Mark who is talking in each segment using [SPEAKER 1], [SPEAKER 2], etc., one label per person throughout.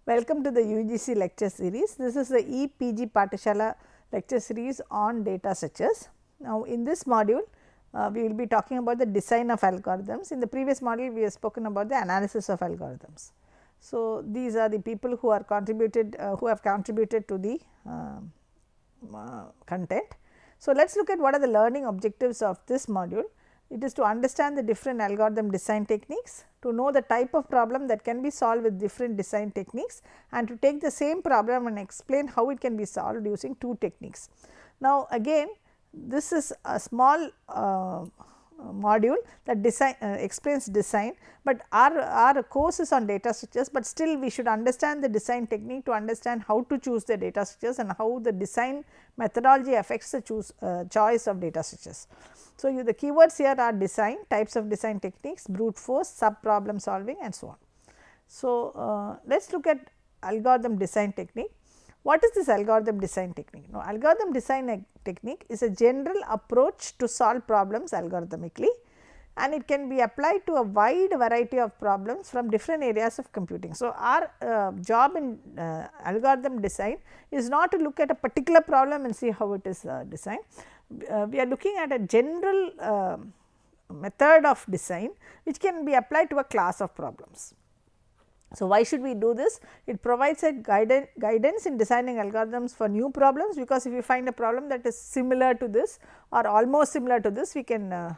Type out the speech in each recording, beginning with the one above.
[SPEAKER 1] Welcome to the UGC lecture series. This is the EPG Pathshala lecture series on data structures. Now, in this module, we will be talking about the design of algorithms. In the previous module, we have spoken about the analysis of algorithms. So, these are the people who are contributed, who have contributed to the content. So, let us look at what are the learning objectives of this module. It is to understand the different algorithm design techniques, to know the type of problem that can be solved with different design techniques, and to take the same problem and explain how it can be solved using two techniques. Now, again this is a small module that explains design, but our course is on data structures, but still we should understand the design technique to understand how to choose the data structures and how the design methodology affects the choice of data structures. So, the keywords here are design, types of design techniques, brute force, sub problem solving and so on. So, let us look at algorithm design technique. What is this algorithm design technique? Now, algorithm design technique is a general approach to solve problems algorithmically, and it can be applied to a wide variety of problems from different areas of computing. So, our job in algorithm design is not to look at a particular problem and see how it is designed. We are looking at a general method of design which can be applied to a class of problems. So, why should we do this? It provides a guidance in designing algorithms for new problems, because if you find a problem that is similar to this or almost similar to this, we can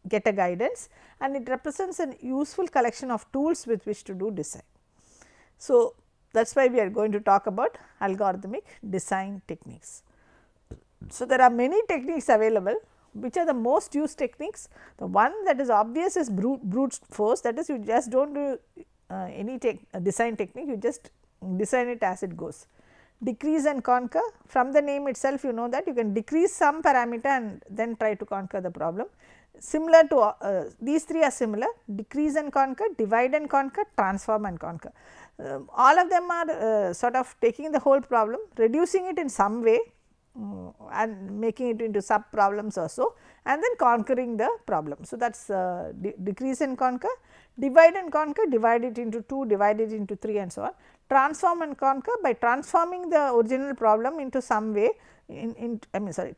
[SPEAKER 1] get a guidance, and it represents a useful collection of tools with which to do design. So, that is why we are going to talk about algorithmic design techniques. So, there are many techniques available. Which are the most used techniques? The one that is obvious is brute force, that is, you just do not do any design technique, you just design it as it goes. Decrease and conquer, from the name itself you know that you can decrease some parameter and then try to conquer the problem. Similar to these three are similar: decrease and conquer, divide and conquer, transform and conquer. All of them are sort of taking the whole problem, reducing it in some way and making it into sub problems or so, and then conquering the problem. So, that is decrease and conquer. Divide and conquer, divide it into 2, divide it into 3 and so on. Transform and conquer, by transforming the original problem into some way,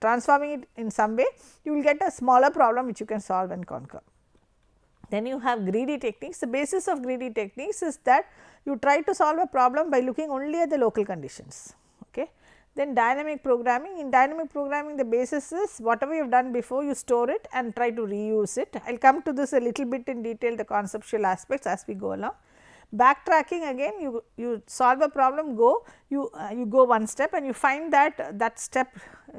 [SPEAKER 1] transforming it in some way, you will get a smaller problem which you can solve and conquer. Then you have greedy techniques. The basis of greedy techniques is that you try to solve a problem by looking only at the local conditions. Okay. Then dynamic programming. In dynamic programming, the basis is whatever you have done before, you store it and try to reuse it. I will come to this a little bit in detail, the conceptual aspects as we go along. Backtracking, again you solve a problem, you go one step and you find that that step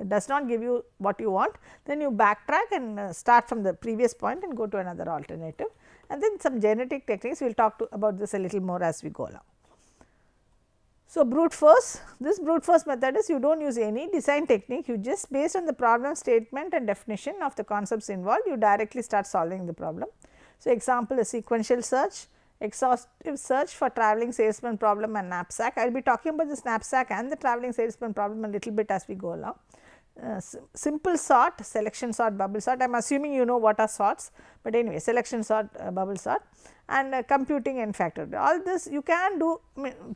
[SPEAKER 1] does not give you what you want, then you backtrack and start from the previous point and go to another alternative. And then some genetic techniques, we will talk about this a little more as we go along. So, brute force, this brute force method is you do not use any design technique, you just based on the problem statement and definition of the concepts involved, you directly start solving the problem. So, example is sequential search, exhaustive search for travelling salesman problem and knapsack. I will be talking about this knapsack and the travelling salesman problem a little bit as we go along. Simple sort, selection sort, bubble sort. I am assuming you know what are sorts, but anyway, selection sort, bubble sort, and computing n factorial. All this you can do.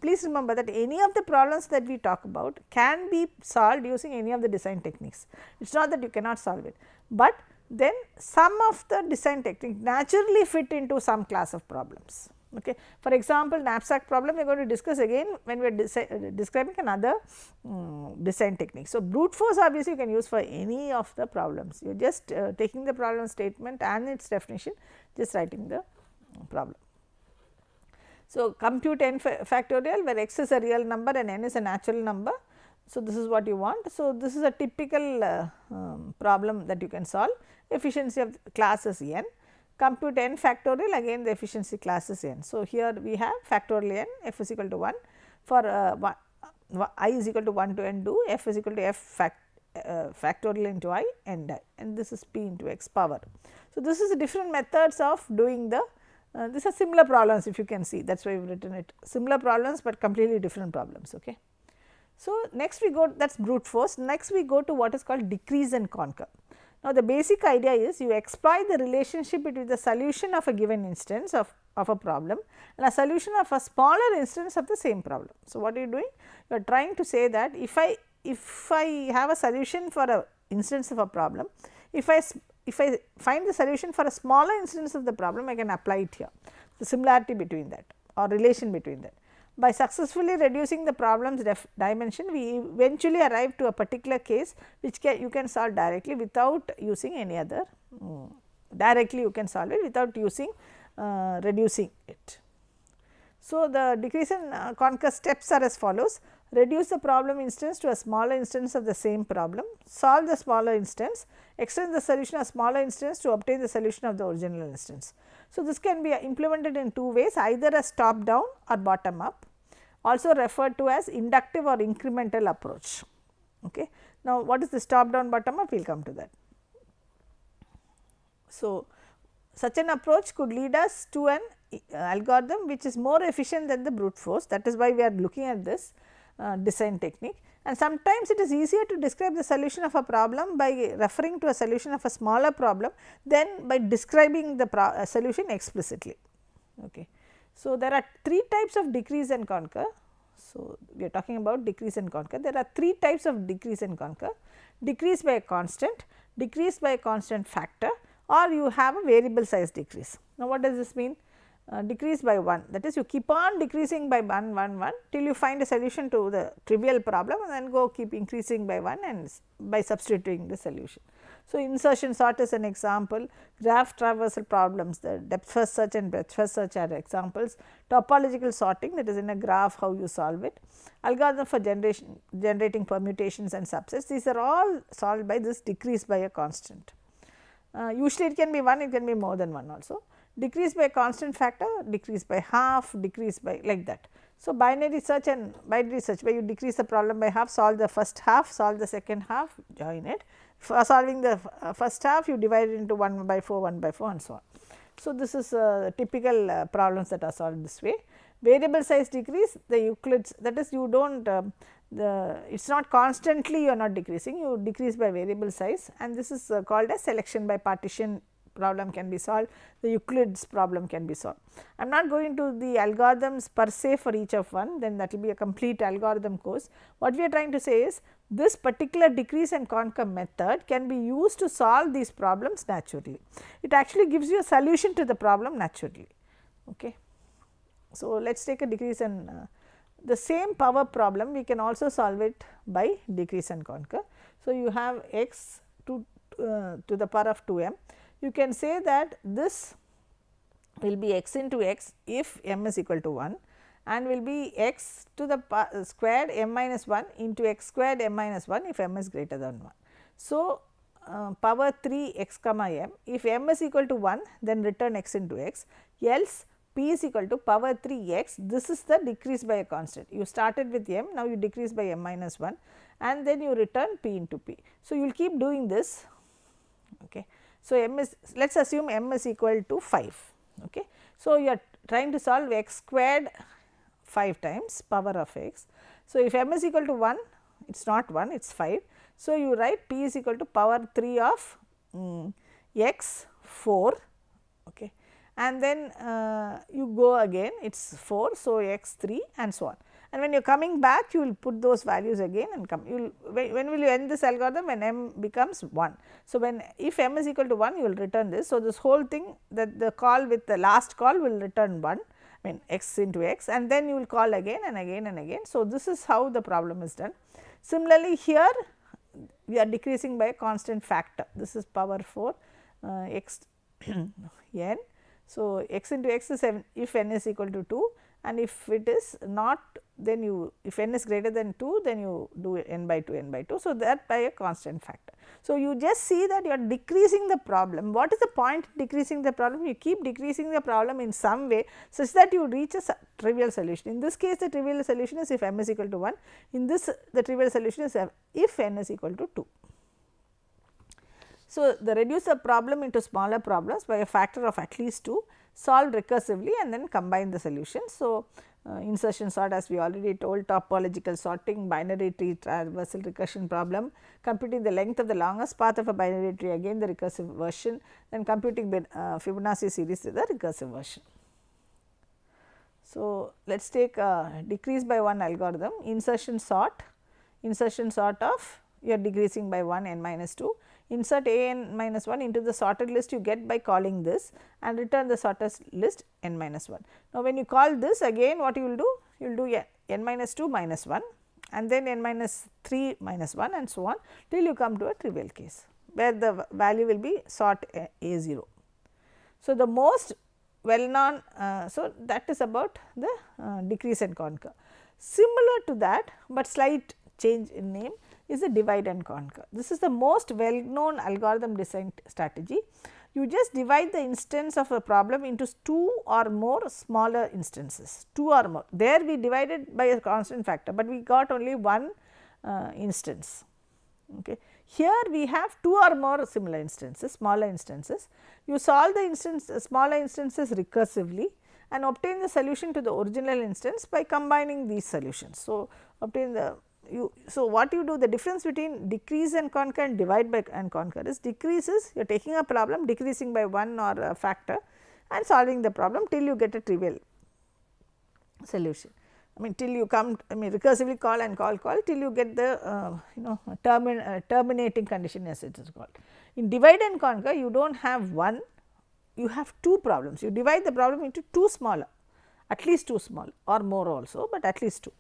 [SPEAKER 1] Please remember that any of the problems that we talk about can be solved using any of the design techniques. It is not that you cannot solve it, but then some of the design techniques naturally fit into some class of problems. Okay. For example, knapsack problem we are going to discuss again when we are describing another design technique. So, brute force obviously you can use for any of the problems, you are just taking the problem statement and its definition, just writing the problem. So, compute n factorial where x is a real number and n is a natural number. So, this is what you want. So, this is a typical problem that you can solve. Efficiency of class is n. Compute n factorial, again the efficiency class is n. So, here we have factorial n, f is equal to 1 for I is equal to 1 to n do, f is equal to f factorial into I n I, and this is p into x power. So, this is different methods of doing the these are similar problems, if you can see, that is why we have written it similar problems, but completely different problems. Okay. So, next we go, that is brute force. Next we go to what is called decrease and conquer. Now, the basic idea is you exploit the relationship between the solution of a given instance of a problem and a solution of a smaller instance of the same problem. So, what are you doing? You are trying to say that if I have a solution for a instance of a problem, if I find the solution for a smaller instance of the problem, I can apply it here, the similarity between that or relation between that. By successfully reducing the problem's dimension, we eventually arrive to a particular case which you can solve directly without using any other, directly you can solve it without using reducing it. So, the decrease and conquer steps are as follows: reduce the problem instance to a smaller instance of the same problem, solve the smaller instance, extend the solution of smaller instance to obtain the solution of the original instance. So, this can be implemented in two ways, either as top down or bottom up, also referred to as inductive or incremental approach. Okay. Now, what is this top down bottom up? We will come to that. So, such an approach could lead us to an algorithm which is more efficient than the brute force. That is why we are looking at this design technique, and sometimes it is easier to describe the solution of a problem by referring to a solution of a smaller problem than by describing the solution explicitly. Okay. So, there are three types of decrease and conquer. So, we are talking about decrease and conquer. There are three types of decrease and conquer: decrease by a constant, decrease by a constant factor, or you have a variable size decrease. Now, what does this mean? Decrease by 1, that is you keep on decreasing by 1 till you find a solution to the trivial problem, and then go keep increasing by 1 and by substituting the solution. So, insertion sort is an example, graph traversal problems, the depth first search and breadth first search are examples, topological sorting, that is in a graph how you solve it, algorithm for generating permutations and subsets, these are all solved by this decrease by a constant. Usually it can be 1, it can be more than 1 also. Decrease by a constant factor, decrease by half, decrease by like that. So, binary search and binary search, where you decrease the problem by half, solve the first half, solve the second half, join it. For solving the first half, you divide it into 1 by 4, 1 by 4 and so on. So, this is typical problems that are solved this way. Variable size decrease, the Euclid's, that is you do not it is not constantly you are not decreasing, you decrease by variable size, and this is called as selection by partition problem can be solved, the Euclid's problem can be solved. I am not going to the algorithms per se for each of one, then that will be a complete algorithm course. What we are trying to say is this particular decrease and conquer method can be used to solve these problems naturally. It actually gives you a solution to the problem naturally. Okay. So, let us take a decrease and the same power problem we can also solve it by decrease and conquer. So, you have x to the power of 2m. You can say that this will be x into x if m is equal to 1, and will be x to the squared m minus 1 into x squared m minus 1 if m is greater than 1. So, power 3 x comma m, if m is equal to 1, then return x into x, else p is equal to power 3 x, this is the decrease by a constant. You started with m, now you decrease by m minus 1 and then you return p into p. So, you will keep doing this. Okay. So, m is, let us assume m is equal to 5. Okay. So, you are trying to solve x squared 5 times power of x. So, if m is equal to 1, it is not 1, it is 5. So, you write p is equal to power 3 of x 4, okay. And then you go again, it is 4. So, x 3 and so on. And when you are coming back, you will put those values again and come. You will, when will you end this algorithm? When m becomes 1. So, when if m is equal to 1, you will return this. So, this whole thing, that the call with the last call will return 1, I mean x into x, and then you will call again and again and again. So, this is how the problem is done. Similarly, here we are decreasing by a constant factor. This is power 4 x n. So, x into x is if n is equal to 2, and if it is not, then you, if n is greater than 2, then you do n by 2 n by 2. So, that by a constant factor. So, you just see that you are decreasing the problem. What is the point decreasing the problem? You keep decreasing the problem in some way such that you reach a trivial solution. In this case, the trivial solution is if m is equal to 1. In this, the trivial solution is if n is equal to 2. So, the reduce the problem into smaller problems by a factor of at least 2. solve recursively and then combine the solutions. So, insertion sort, as we already told, topological sorting, binary tree traversal recursion problem, computing the length of the longest path of a binary tree, again the recursive version, then computing Fibonacci series to the recursive version. So, let us take decrease by 1 algorithm, insertion sort of you are decreasing by 1 n minus 2, insert a n minus 1 into the sorted list you get by calling this and return the sorted list n minus 1. Now, when you call this, again what you will do? You will do n minus 2 minus 1 and then n minus 3 minus 1 and so on till you come to a trivial case where the value will be sort a 0. So, the most well known, so that is about the decrease and conquer. Similar to that, but slight change in name, is the divide and conquer. This is the most well known algorithm design strategy. You just divide the instance of a problem into 2 or more smaller instances, 2 or more. There we divided by a constant factor, but we got only one instance. Okay. Here we have 2 or more similar instances, smaller instances. You solve the smaller instances recursively and obtain the solution to the original instance by combining these solutions. So, obtain the so what you do, the difference between decrease and conquer and divide by and conquer is decrease is you are taking a problem, decreasing by 1 or a factor and solving the problem till you get a trivial solution. I mean till you come, I mean recursively call and call till you get the terminating condition, as it is called. In divide and conquer you do not have one, you have 2 problems. You divide the problem into 2 smaller, at least 2 small or more also, but at least 2.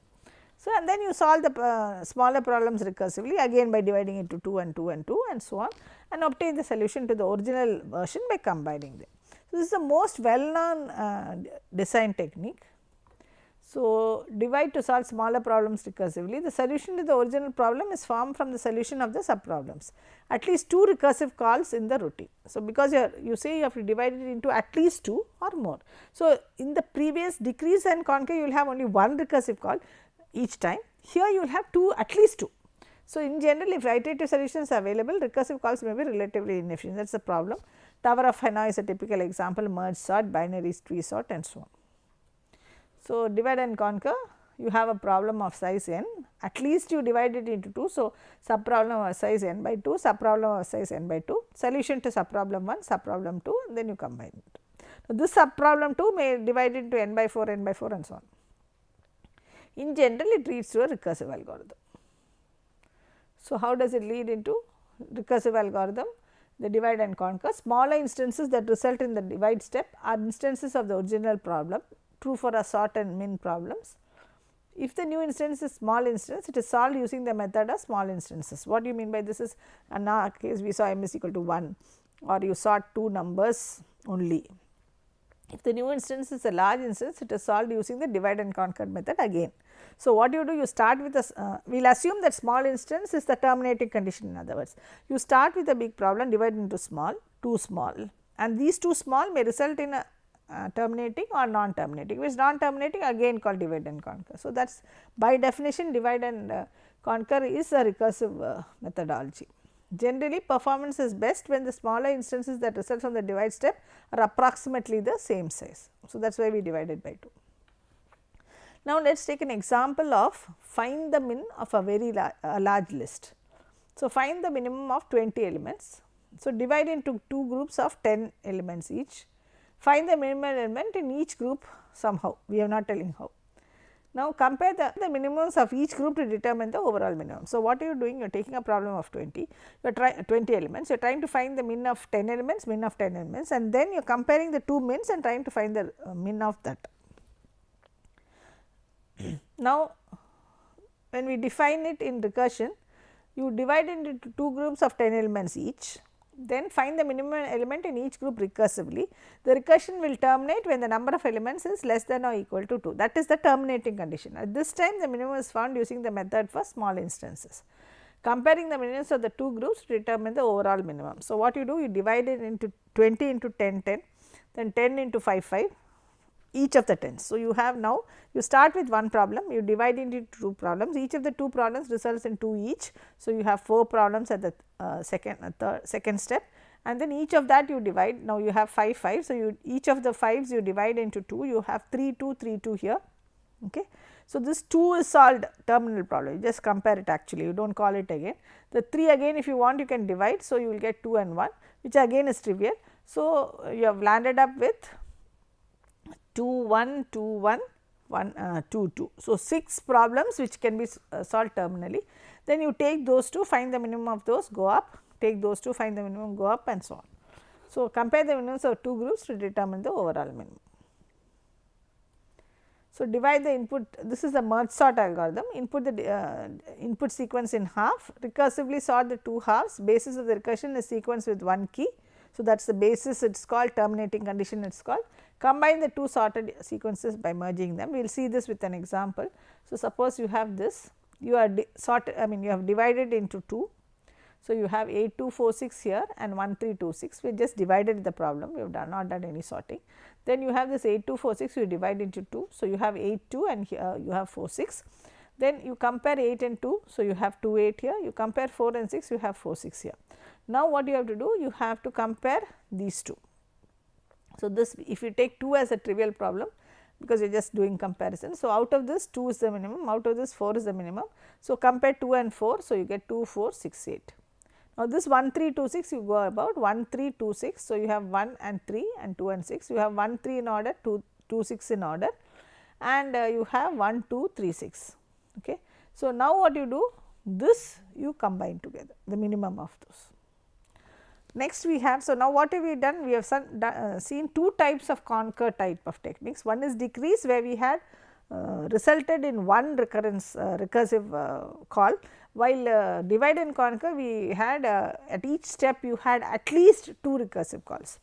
[SPEAKER 1] So, and then you solve the smaller problems recursively again by dividing into 2 and 2 and 2 and so on, and obtain the solution to the original version by combining them. So, this is the most well known design technique. So, divide to solve smaller problems recursively. The solution to the original problem is formed from the solution of the sub problems, at least 2 recursive calls in the routine. So, because you say you have to divide it into at least 2 or more. So, in the previous decrease and conquer you will have only one recursive call each time, here you will have 2, at least 2. So, in general if iterative solutions are available, recursive calls may be relatively inefficient, that is the problem. Tower of Hanoi is a typical example, merge sort, binary tree sort and so on. So, divide and conquer, you have a problem of size n, at least you divide it into 2. So, sub problem of size n by 2, sub problem of size n by 2, solution to sub problem 1, sub problem 2, and then you combine it. Now, this sub problem 2 may divide into n by 4 and so on. In general, it leads to a recursive algorithm. So, how does it lead into recursive algorithm? The divide and conquer, smaller instances that result in the divide step are instances of the original problem, true for a sort and min problems. If the new instance is small instance, it is solved using the method of small instances. What do you mean by this is, in our case we saw m is equal to 1 or you sort 2 numbers only. If the new instance is a large instance, it is solved using the divide and conquer method again. So, what you do, you start with a, we will assume that small instance is the terminating condition, in other words. You start with a big problem, divide into small, 2 small, and these 2 small may result in a terminating or non-terminating, which non-terminating again called divide and conquer. So, that is by definition divide and conquer is a recursive methodology. Generally, performance is best when the smaller instances that result from the divide step are approximately the same size. So, that is why we divide it by 2. Now, let us take an example of find the min of a very large list. So, find the minimum of 20 elements. So, divide into 2 groups of 10 elements each. Find the minimum element in each group somehow, we are not telling how. Now, compare the minimums of each group to determine the overall minimum. So, what are you doing? You are taking a problem of 20, you are trying 20 elements, you are trying to find the min of 10 elements, min of 10 elements, and then you are comparing the 2 mins and trying to find the min of that. Now, when we define it in recursion, you divide it into 2 groups of 10 elements each, then find the minimum element in each group recursively. The recursion will terminate when the number of elements is less than or equal to 2, that is the terminating condition. At this time, the minimum is found using the method for small instances. Comparing the minimums of the 2 groups to determine the overall minimum. So, what you do? You divide it into 20 into 10, 10, then 10 into 5, 5, each of the 10s. So, you have now, you start with one problem, you divide it into 2 problems, each of the 2 problems results in 2 each. So, you have 4 problems at the second step, and then each of that you divide. Now, you have 5 5. So, you each of the 5s you divide into 2, you have 3 2 3 2 here. Okay. So, this 2 is solved terminal problem, you just compare it actually, you do not call it again. The 3 again if you want you can divide. So, you will get 2 and 1, which again is trivial. So, you have landed up with 2 1 2 1 1 2 2. So, 6 problems which can be solved terminally. Then you take those two, find the minimum of those, go up, take those two, find the minimum, go up and so on. So, compare the minimums of two groups to determine the overall minimum. So, divide the input, this is the merge sort algorithm, input the input sequence in half, recursively sort the two halves, basis of the recursion is sequence with one key. So, that is the basis, it is called terminating condition, it is called. Combine the two sorted sequences by merging them, we will see this with an example. So, suppose you have this, you are you have divided into 2. So, you have 8 2 4 6 here and 1 3 2 6, we just divided the problem, we have not done any sorting. Then you have this 8 2 4 6, you divide into 2. So, you have 8 2 and here you have 4 6. Then you compare 8 and 2. So, you have 2 8 here, you compare 4 and 6, you have 4 6 here. Now, what you have to do? You have to compare these two. So, this if you take 2 as a trivial problem, because you are just doing comparison. So, out of this 2 is the minimum, out of this 4 is the minimum. So, compare 2 and 4. So, you get 2 4 6 8. Now, this 1 3 2 6 you go about 1 3 2 6. So, you have 1 and 3 and 2 and 6, you have 1 3 in order, 2 6 in order, and you have 1 2 3 6. Okay. So, now what you do? This you combine together, the minimum of those. Next we have, so now what have we done? We have seen two types of conquer type of techniques. One is decrease, where we had resulted in one recursive call, while divide and conquer we had at each step you had at least 2 recursive calls.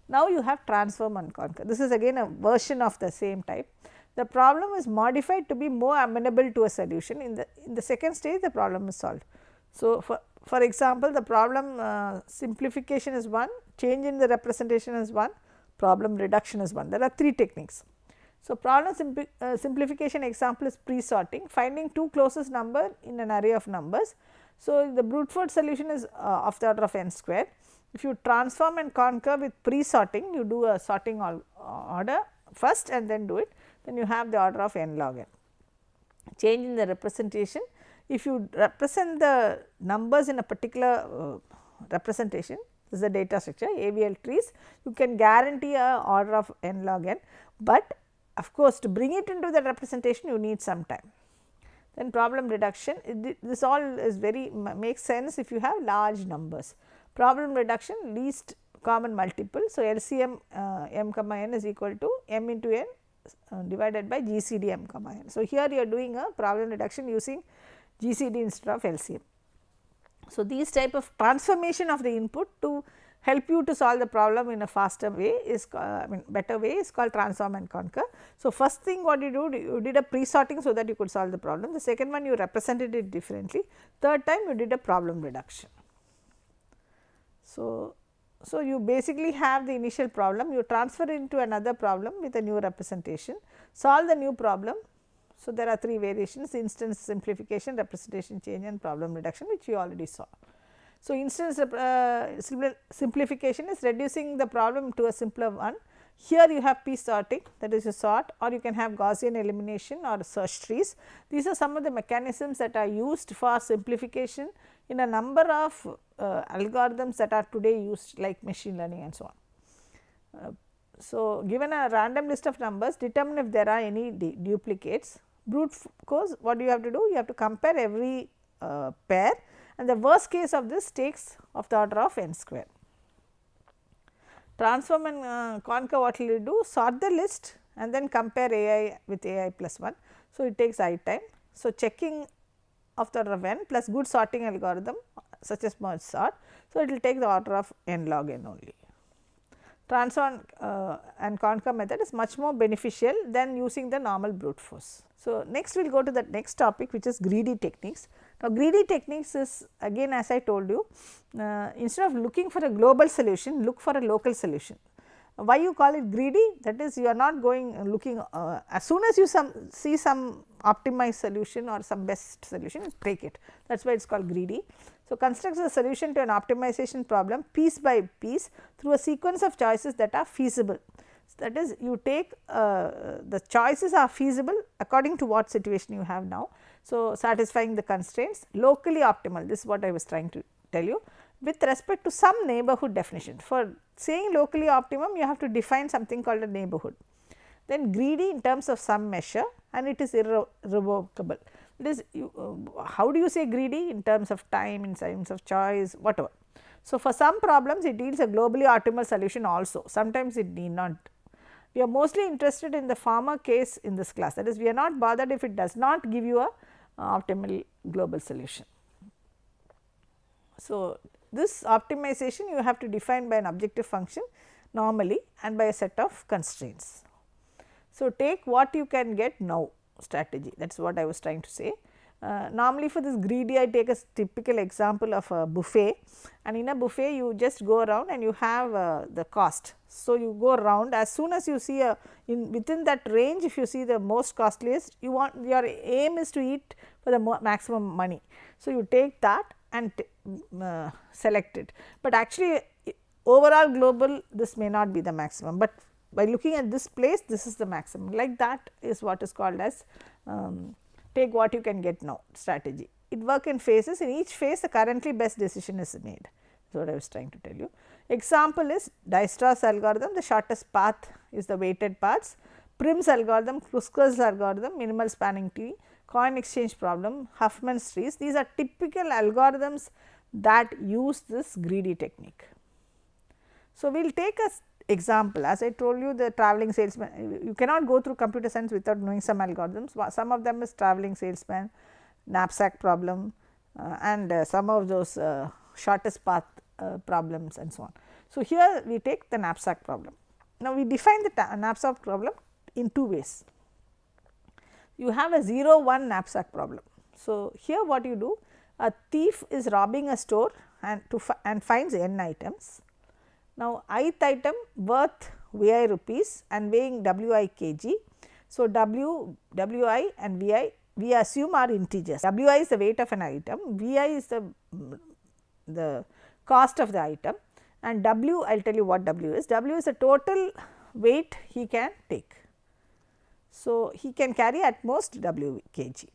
[SPEAKER 1] Now you have transform and conquer. This is again a version of the same type. The problem is modified to be more amenable to a solution. In the second stage the problem is solved. So, for example, the problem simplification is 1, change in the representation is 1, problem reduction is 1. There are 3 techniques. So, problem simplification example is pre-sorting, finding 2 closest number in an array of numbers. So, the brute force solution is of the order of n square. If you transform and conquer with pre-sorting, you do a sorting order first and then do it, then you have the order of n log n. Change in the representation, if you represent the numbers in a particular representation, this is the data structure AVL trees, you can guarantee a order of n log n, but of course, to bring it into the representation you need some time. Then problem reduction, this all is makes sense if you have large numbers. Problem reduction, least common multiple. So, LCM m comma n is equal to m into n divided by GCD m comma n. So, here you are doing a problem reduction using GCD instead of LCM. So, these type of transformation of the input to help you to solve the problem in a faster way is better way is called transform and conquer. So, first thing what you do, you did a pre-sorting so that you could solve the problem. The second one you represented it differently. Third time you did a problem reduction. So, you basically have the initial problem, you transfer it into another problem with a new representation, solve the new problem. So, there are 3 variations: instance simplification, representation change and problem reduction, which you already saw. So, instance simplification is reducing the problem to a simpler one. Here you have p sorting, that is a sort, or you can have Gaussian elimination or search trees. These are some of the mechanisms that are used for simplification in a number of algorithms that are today used, like machine learning and so on. So, given a random list of numbers, determine if there are any duplicates. Brute force, what do you have to do? You have to compare every pair, and the worst case of this takes of the order of n square. Transform and conquer, what will you do? Sort the list and then compare ai with ai plus 1. So, it takes I time. So, checking of the order of n plus good sorting algorithm such as merge sort. So, it will take the order of n log n only. Transform and conquer method is much more beneficial than using the normal brute force. So, next we will go to the next topic, which is greedy techniques. Now, greedy techniques is again, as I told you, instead of looking for a global solution, look for a local solution. Why you call it greedy? That is, you are not going looking as soon as you see some optimized solution or some best solution, take it. That is why it is called greedy. So, constructs a solution to an optimization problem piece by piece through a sequence of choices that are feasible. That is, you take the choices are feasible according to what situation you have now. So, satisfying the constraints locally optimal, this is what I was trying to tell you, with respect to some neighborhood definition. For saying locally optimum, you have to define something called a neighborhood. Then greedy in terms of some measure, and it is irrevocable. It is how do you say greedy? In terms of time, in terms of choice, whatever. So, for some problems it yields a globally optimal solution also, sometimes it need not. We are mostly interested in the former case in this class, that is, we are not bothered if it does not give you a optimal global solution. So, this optimization you have to define by an objective function normally and by a set of constraints. So, take what you can get now strategy, that is what I was trying to say. Normally for this greedy, I take a typical example of a buffet, and in a buffet you just go around and you have the cost. So, you go around, as soon as you see within that range, if you see the most costliest, you want, your aim is to eat for the maximum money. So, you take that and select it, but actually overall global this may not be the maximum, but by looking at this place, this is the maximum. Like that is what is called as take what you can get now strategy. It work in phases, in each phase the currently best decision is made, that is what I was trying to tell you. Example is Dijkstra's algorithm, the shortest path is the weighted paths. Prim's algorithm, Kruskal's algorithm, minimal spanning tree, coin exchange problem, Huffman's trees. These are typical algorithms that use this greedy technique. So, we will take a example, as I told you, the travelling salesman, you cannot go through computer science without knowing some algorithms. Some of them is travelling salesman, knapsack problem, and some of those shortest path problems and so on. So, here we take the knapsack problem. Now, we define the knapsack problem in two ways. You have a 0-1 knapsack problem. So, here what you do, a thief is robbing a store and finds n items. Now, ith item worth Vi rupees and weighing Wi kg. So, Wi and Vi we assume are integers. Wi is the weight of an item, Vi is the cost of the item, and W, I will tell you what W is. W is the total weight he can take. So, he can carry at most W kg.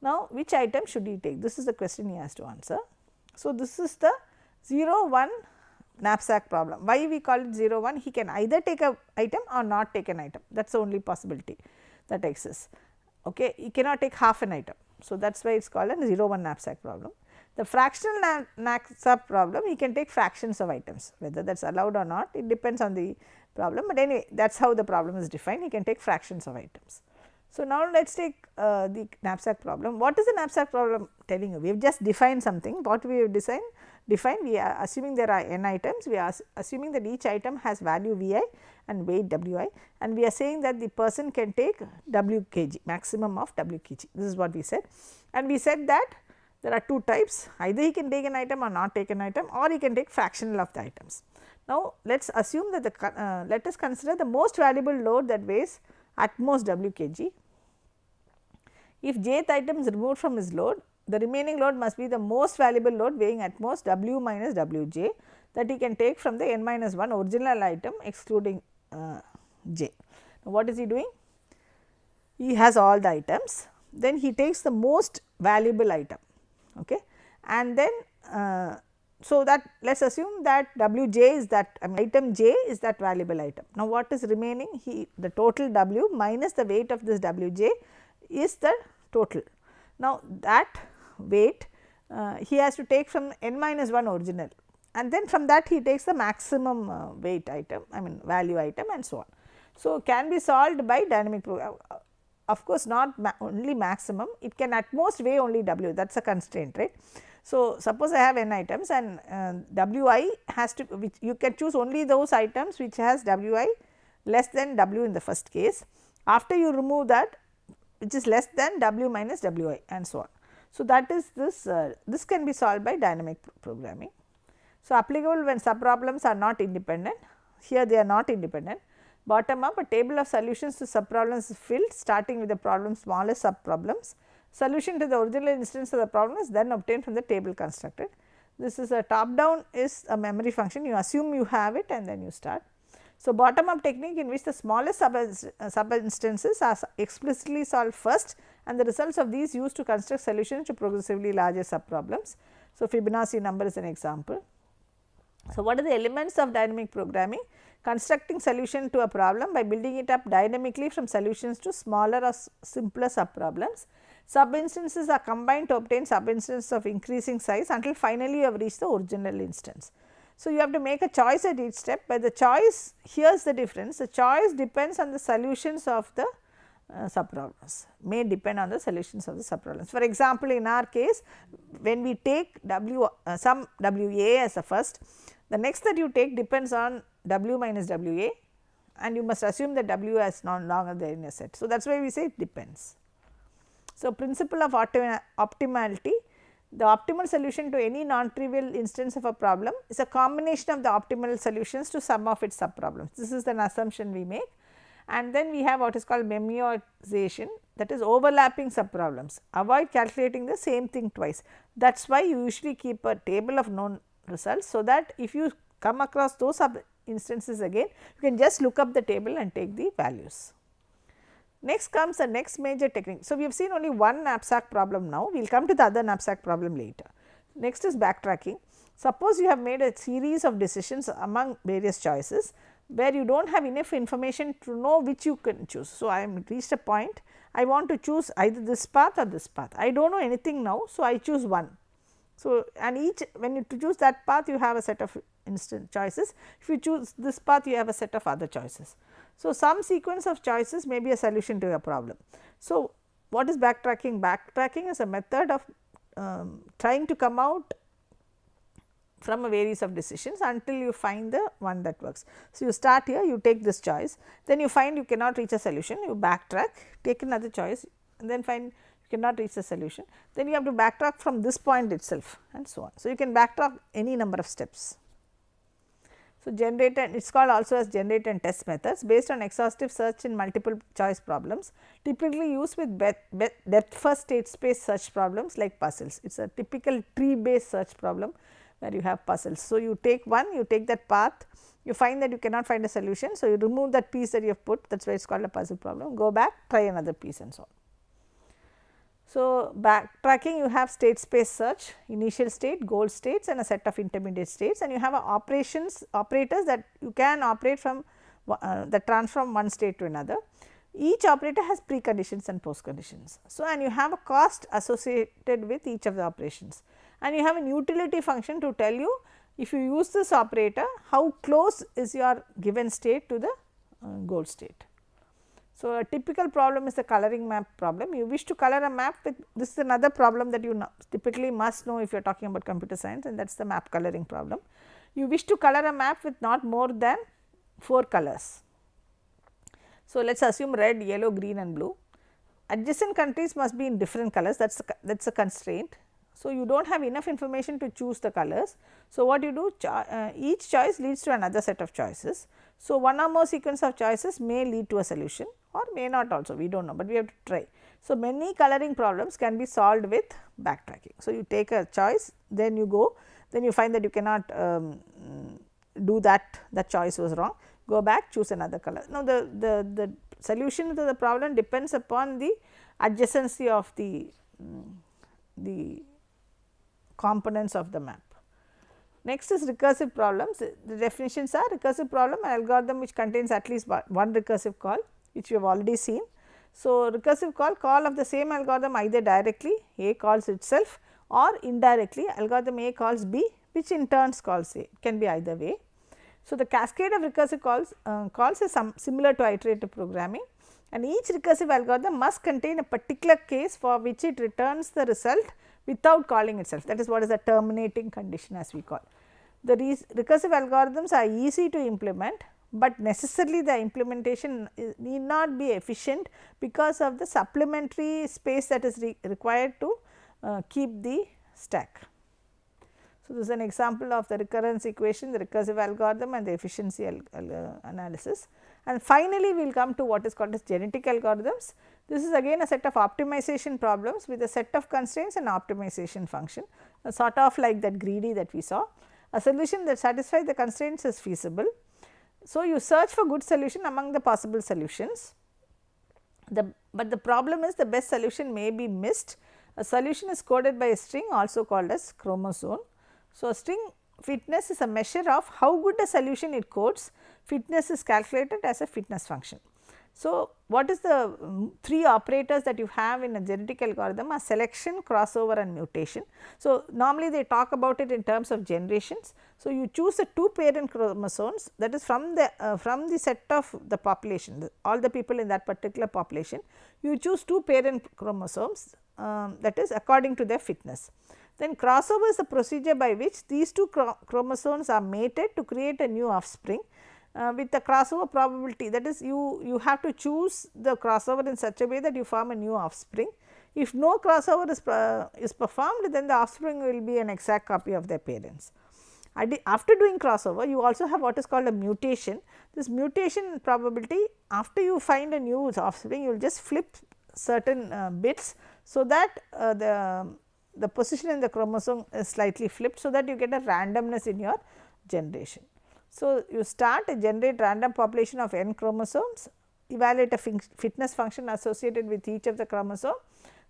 [SPEAKER 1] Now, which item should he take? This is the question he has to answer. So, this is the 0-1 knapsack problem. Why we call it 0-1? He can either take a item or not take an item, that is the only possibility that exists. Okay. He cannot take half an item. So, that is why it is called a 0-1 knapsack problem. The fractional knapsack problem, he can take fractions of items, whether that is allowed or not, it depends on the problem, but anyway that is how the problem is defined, he can take fractions of items. So, now let us take the knapsack problem. What is the knapsack problem telling you? We have just defined something. What we have defined, we are assuming there are n items, we are assuming that each item has value Vi and weight Wi, and we are saying that the person can take W kg, maximum of W kg. This is what we said, and we said that there are two types, either he can take an item or not take an item, or he can take fractional of the items. Now, let us assume that let us consider the most valuable load that weighs at most W kg. If jth item is removed from his load, the remaining load must be the most valuable load weighing at most W minus Wj that he can take from the n minus 1 original item excluding j. Now, what is he doing? He has all the items, then he takes the most valuable item, okay, and then so that let us assume that Wj is that item j is that valuable item. Now, what is remaining? The total W minus the weight of this Wj is the total. Now, that weight he has to take from n minus 1 original, and then from that he takes the maximum weight item, value item and so on. So, can be solved by dynamic program. Of course, not only maximum, it can at most weigh only W, that is a constraint, right. So, suppose I have n items and Wi has to, which you can choose only those items which has Wi less than W in the first case. After you remove that, which is less than W minus Wi and so on. So, that is this can be solved by dynamic programming. So, applicable when sub problems are not independent, here they are not independent. Bottom up, a table of solutions to sub problems is filled starting with the problem's smallest sub problems. Solution to the original instance of the problem is then obtained from the table constructed. This is a top down is a memory function, you assume you have it and then you start. So, bottom up technique in which the smallest sub instances are explicitly solved first and the results of these used to construct solutions to progressively larger sub problems. So, Fibonacci number is an example. So, what are the elements of dynamic programming? Constructing solution to a problem by building it up dynamically from solutions to smaller or simpler sub problems. Sub instances are combined to obtain sub instances of increasing size until finally you have reached the original instance. So, you have to make a choice at each step, but the choice, here is the difference, the choice depends on the solutions of the sub problems, may depend on the solutions of the sub problems. For example, in our case, when we take some W A as a first, the next that you take depends on W minus W A and you must assume that W is no longer there in a set. So, that is why we say it depends. So, principle of optimality, the optimal solution to any non-trivial instance of a problem is a combination of the optimal solutions to some of its sub problems. This is an assumption we make, and then we have what is called memoization, that is overlapping sub problems. Avoid calculating the same thing twice. That is why you usually keep a table of known results, so that if you come across those sub instances again, you can just look up the table and take the values. Next comes the next major technique. So, we have seen only one knapsack problem now, we will come to the other knapsack problem later. Next is backtracking. Suppose you have made a series of decisions among various choices, where you do not have enough information to know which you can choose. So, I am reached a point, I want to choose either this path or this path, I do not know anything now. So, I choose one. So, and each when you choose that path you have a set of instant choices, if you choose this path you have a set of other choices. So, some sequence of choices may be a solution to a problem. So, what is backtracking? Backtracking is a method of trying to come out from a series of decisions until you find the one that works. So, you start here, you take this choice, then you find you cannot reach a solution, you backtrack, take another choice and then find you cannot reach the solution, then you have to backtrack from this point itself and so on. So, you can backtrack any number of steps. So, generate and it is called also as generate and test methods based on exhaustive search in multiple choice problems, typically used with depth first state space search problems like puzzles. It is a typical tree based search problem where you have puzzles. So, you take one, you take that path, you find that you cannot find a solution. So, you remove that piece that you have put, that is why it is called a puzzle problem, go back, try another piece and so on. So, backtracking you have state space search, initial state, goal states and a set of intermediate states, and you have operators that you can operate from that transform one state to another. Each operator has preconditions and postconditions. So, and you have a cost associated with each of the operations, and you have an utility function to tell you if you use this operator how close is your given state to the goal state. So, a typical problem is the coloring map problem. You wish to color a map with, this is another problem that you typically must know if you are talking about computer science, and that is the map coloring problem. You wish to color a map with not more than 4 colors. So, let us assume red, yellow, green and blue. Adjacent countries must be in different colors, that is a constraint. So, you do not have enough information to choose the colors. So, what you do, each choice leads to another set of choices. So, one or more sequence of choices may lead to a solution or may not also, we do not know, but we have to try. So, many coloring problems can be solved with backtracking. So, you take a choice, then you go, then you find that you cannot do that choice was wrong, go back, choose another color. Now, the solution to the problem depends upon the adjacency of the components of the map. Next is recursive problems. The definitions are recursive problem, an algorithm which contains at least one recursive call, which we have already seen. So, recursive call of the same algorithm either directly, A calls itself, or indirectly algorithm A calls B, which in turn calls A, it can be either way. So, the cascade of recursive calls is similar to iterative programming, and each recursive algorithm must contain a particular case for which it returns the result without calling itself, that is what is the terminating condition as we call. The recursive algorithms are easy to implement, but necessarily the implementation need not be efficient because of the supplementary space that is required to keep the stack. So, this is an example of the recurrence equation, the recursive algorithm and the efficiency analysis, and finally, we will come to what is called as genetic algorithms. This is again a set of optimization problems with a set of constraints and optimization function, sort of like that greedy that we saw. A solution that satisfies the constraints is feasible. So, you search for good solution among the possible solutions, but the problem is the best solution may be missed. A solution is coded by a string also called as chromosome. So, a string fitness is a measure of how good a solution it codes. Fitness is calculated as a fitness function. So, what is the three operators that you have in a genetic algorithm are selection, crossover and mutation. So, normally they talk about it in terms of generations. So, you choose a 2 parent chromosomes, that is from the set of the population, all the people in that particular population, you choose 2 parent chromosomes, that is according to their fitness. Then crossover is the procedure by which these 2 chromosomes are mated to create a new offspring. With the crossover probability, that is you have to choose the crossover in such a way that you form a new offspring. If no crossover is performed, then the offspring will be an exact copy of their parents. After doing crossover, you also have what is called a mutation. This mutation probability, after you find a new offspring, you will just flip certain bits, so that the position in the chromosome is slightly flipped, so that you get a randomness in your generation. So, you start generate random population of n chromosomes, evaluate a fitness function associated with each of the chromosome,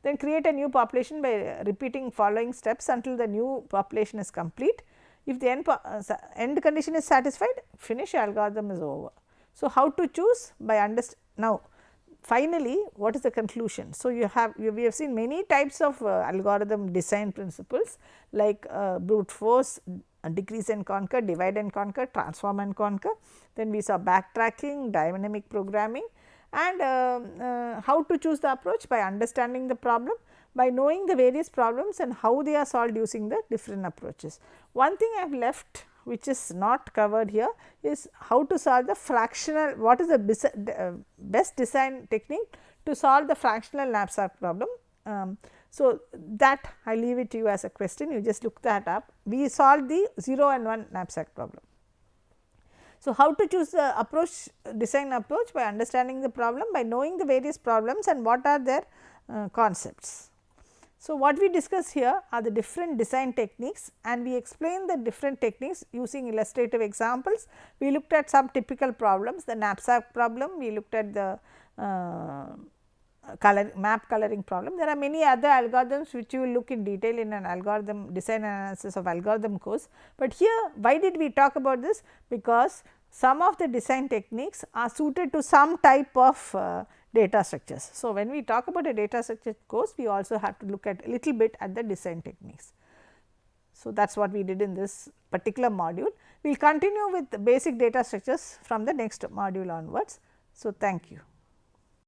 [SPEAKER 1] then create a new population by repeating following steps until the new population is complete. If the end condition is satisfied, finish, algorithm is over. So, how to choose? By understand. Now, finally, what is the conclusion? So, we have seen many types of algorithm design principles like brute force, decrease and conquer, divide and conquer, transform and conquer. Then we saw backtracking, dynamic programming, and how to choose the approach by understanding the problem, by knowing the various problems and how they are solved using the different approaches. One thing I have left which is not covered here is how to solve the fractional, what is the best design technique to solve the fractional knapsack problem. So, that I leave it to you as a question, you just look that up. We solved the 0 and 1 knapsack problem. So, how to choose the approach, design approach? By understanding the problem, by knowing the various problems and what are their concepts. So, what we discuss here are the different design techniques, and we explain the different techniques using illustrative examples. We looked at some typical problems, the knapsack problem, we looked at the map coloring problem. There are many other algorithms which you will look in detail in an algorithm design analysis of algorithm course, but here why did we talk about this? Because some of the design techniques are suited to some type of data structures. So, when we talk about a data structure course, we also have to look at a little bit at the design techniques. So, that is what we did in this particular module. We will continue with the basic data structures from the next module onwards. So, thank you.